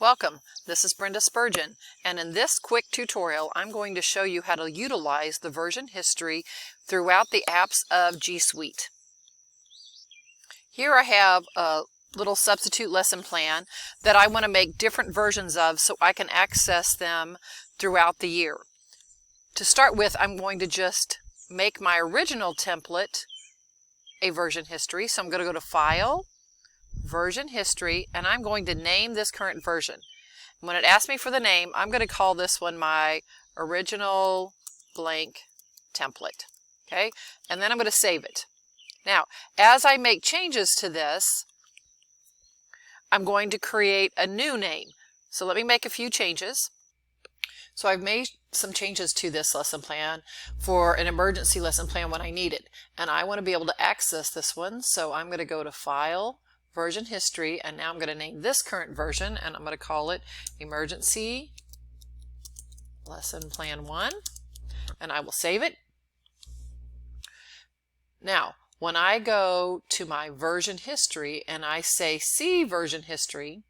Welcome, this is Brenda Spurgeon, and in this quick tutorial I'm going to show you how to utilize the version history throughout the apps of GSuite. Here I have a little substitute lesson plan that I want to make different versions of so I can access them throughout the year. To start with, I'm going to just make my original template a version history, so I'm going to go to File, Version History, and I'm going to name this current version. When it asks me for the name, I'm going to call this one my original blank template. Okay, and then I'm going to save it. Now, as I make changes to this, I'm going to create a new name. So let me make a few changes. So I've made some changes to this lesson plan for an emergency lesson plan when I need it. And I want to be able to access this one, so I'm going to go to File, Version History, and now I'm going to name this current version, and I'm going to call it Emergency Lesson Plan 1, and I will save it. Now, when I go to my version history and I say See Version History,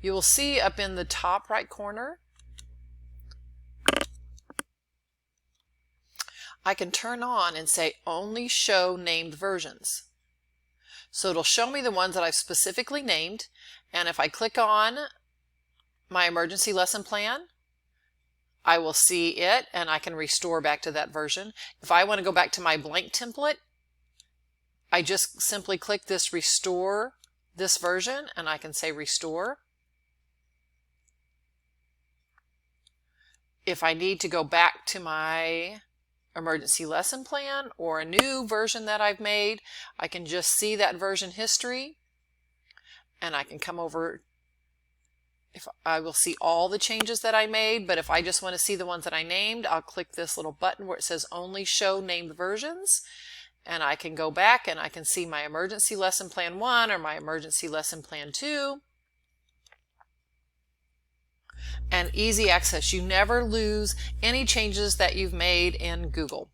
you will see up in the top right corner, I can turn on and say Only Show Named Versions. So it'll show me the ones that I've specifically named, and if I click on my emergency lesson plan, I will see it and I can restore back to that version. If I want to go back to my blank template, I just simply click this Restore this version and I can say Restore. If I need to go back to my emergency lesson plan or a new version that I've made, I can just see that version history and I can come over. If I will see all the changes that I made, but if I just want to see the ones that I named, I'll click this little button where it says Only Show Named Versions, and I can go back and I can see my emergency lesson plan 1 or my emergency lesson plan 2. And easy access. You never lose any changes that you've made in Google.